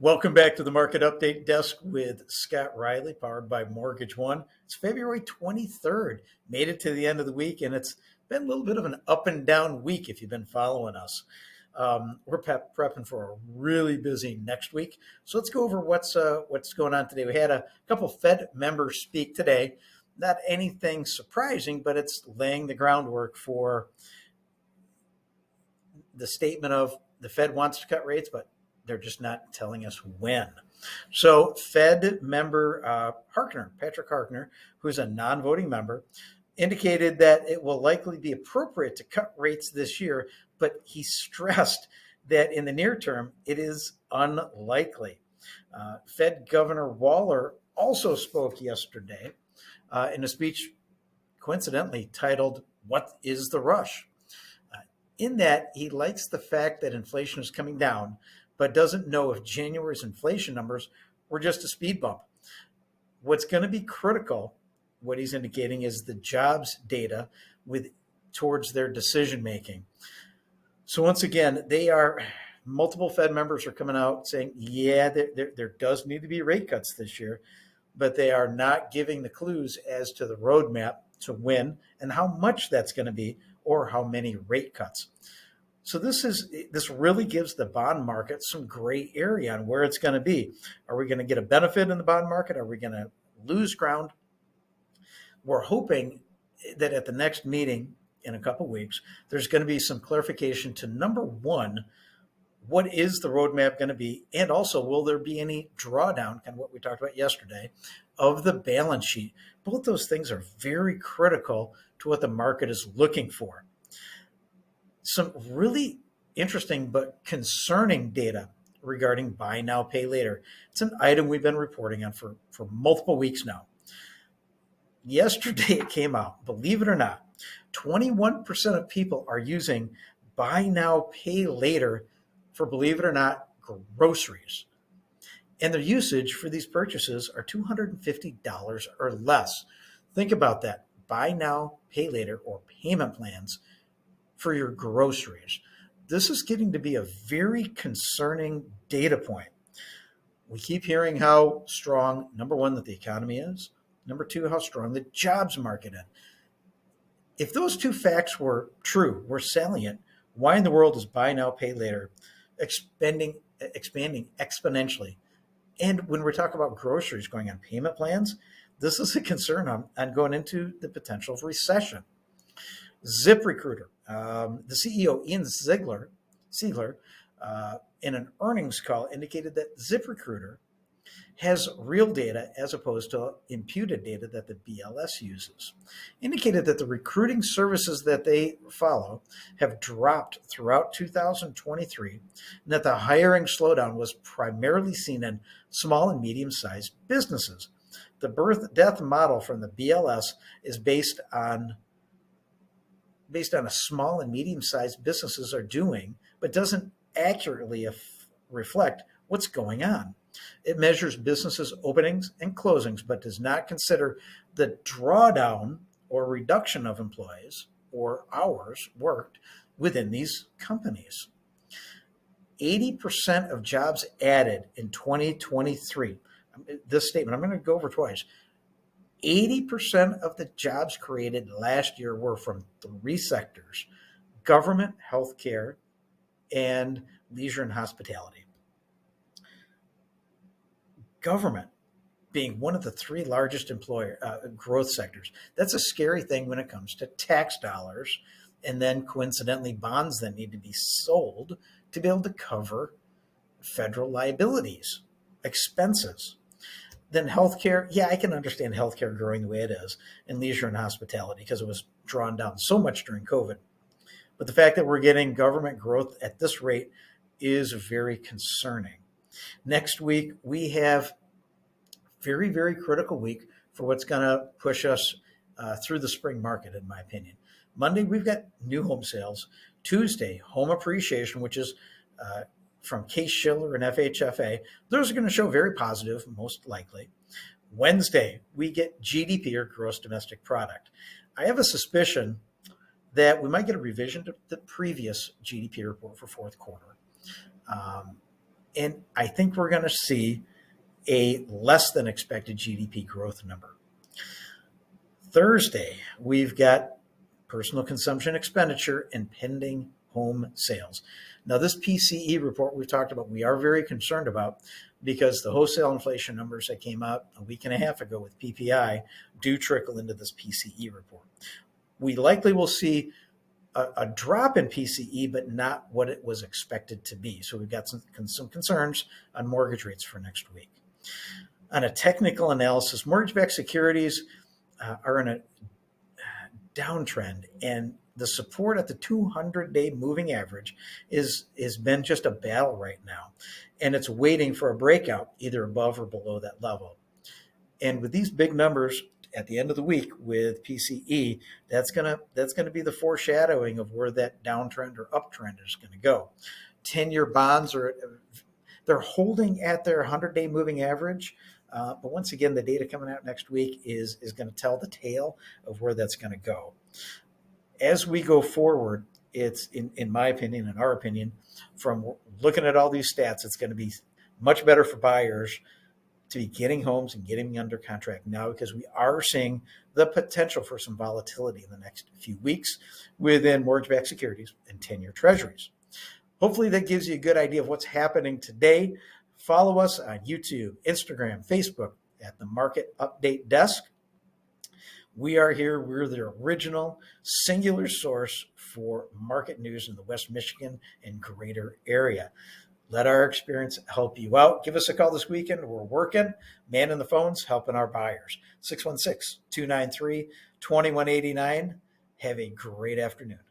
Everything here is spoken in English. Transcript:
Welcome back to the Market Update Desk with Scott Riley, powered by Mortgage One. It's February 23rd. Made it to the end of the week, and it's been a little bit of an up and down week if you've been following us. We're prepping for a really busy next week. So let's go over what's going on today. We had a couple Fed members speak today. Not anything surprising, but it's laying the groundwork for the statement of the Fed wants to cut rates, but they're just not telling us when. So Fed member Patrick Harkner, who's a non-voting member, indicated that it will likely be appropriate to cut rates this year, but he stressed that in the near term, it is unlikely. Fed Governor Waller also spoke yesterday in a speech coincidentally titled, "What is the Rush?" In that, he likes the fact that inflation is coming down, but doesn't know if January's inflation numbers were just a speed bump. What's going to be critical, what he's indicating, is the jobs data towards their decision making. So once again, multiple Fed members are coming out saying, yeah, there does need to be rate cuts this year, but they are not giving the clues as to the roadmap to when and how much that's going to be or how many rate cuts. So this really gives the bond market some gray area on where it's going to be. Are we going to get a benefit in the bond market? Are we going to lose ground? We're hoping that at the next meeting in a couple of weeks, there's going to be some clarification to, number one, what is the roadmap going to be? And also, will there be any drawdown, kind of what we talked about yesterday, of the balance sheet? Both those things are very critical to what the market is looking for. Some really interesting but concerning data regarding buy now, pay later. It's an item we've been reporting on for multiple weeks now. Yesterday it came out, believe it or not, 21% of people are using buy now, pay later for, believe it or not, groceries. And their usage for these purchases are $250 or less. Think about that. Buy now, pay later, or payment plans for your groceries. This is getting to be a very concerning data point. We keep hearing how strong, number one, that the economy is. Number two, how strong the jobs market is. If those two facts were true, were salient, why in the world is buy now, pay later expanding exponentially? And when we talk about groceries going on payment plans, this is a concern on going into the potential of recession. ZipRecruiter, the CEO, Ian Ziegler, in an earnings call indicated that ZipRecruiter has real data as opposed to imputed data that the BLS uses. Indicated that the recruiting services that they follow have dropped throughout 2023, and that the hiring slowdown was primarily seen in small and medium-sized businesses. The birth-death model from the BLS is based on a small and medium-sized businesses are doing, but doesn't accurately reflect what's going on. It measures businesses' openings and closings, but does not consider the drawdown or reduction of employees or hours worked within these companies. 80% of jobs added in 2023. This statement, I'm going to go over twice. 80% of the jobs created last year were from three sectors: government, healthcare, and leisure and hospitality. Government being one of the three largest growth sectors. That's a scary thing when it comes to tax dollars, and then coincidentally bonds that need to be sold to be able to cover federal liabilities, expenses. Then healthcare, yeah, I can understand healthcare growing the way it is, and leisure and hospitality because it was drawn down so much during COVID. But the fact that we're getting government growth at this rate is very concerning. Next week, we have very, very critical week for what's going to push us through the spring market, in my opinion. Monday, we've got new home sales. Tuesday, home appreciation, which is from Case-Shiller and FHFA. Those are going to show very positive, most likely. Wednesday, we get GDP, or gross domestic product. I have a suspicion that we might get a revision to the previous GDP report for fourth quarter. And I think we're going to see a less than expected GDP growth number. Thursday, we've got personal consumption expenditure and pending home sales. Now, this PCE report we've talked about, we are very concerned about because the wholesale inflation numbers that came out a week and a half ago with PPI do trickle into this PCE report. We likely will see a drop in PCE, but not what it was expected to be. So we've got some concerns on mortgage rates for next week. On a technical analysis, mortgage-backed securities are in a downtrend, and the support at the 200-day moving average has been just a battle right now, and it's waiting for a breakout either above or below that level. And with these big numbers at the end of the week with PCE, that's gonna be the foreshadowing of where that downtrend or uptrend is going to go. 10-year bonds they're holding at their 100-day moving average. But once again, the data coming out next week is going to tell the tale of where that's going to go. As we go forward, it's, in my opinion, in our opinion, from looking at all these stats, it's going to be much better for buyers to be getting homes and getting under contract now, because we are seeing the potential for some volatility in the next few weeks within mortgage-backed securities and 10-year treasuries. Hopefully that gives you a good idea of what's happening today. Follow us on YouTube, Instagram, Facebook at the Market Update Desk. We are here. We're the original singular source for market news in the West Michigan and greater area. Let our experience help you out. Give us a call this weekend. We're working, manning the phones, helping our buyers. 616-293-2189. Have a great afternoon.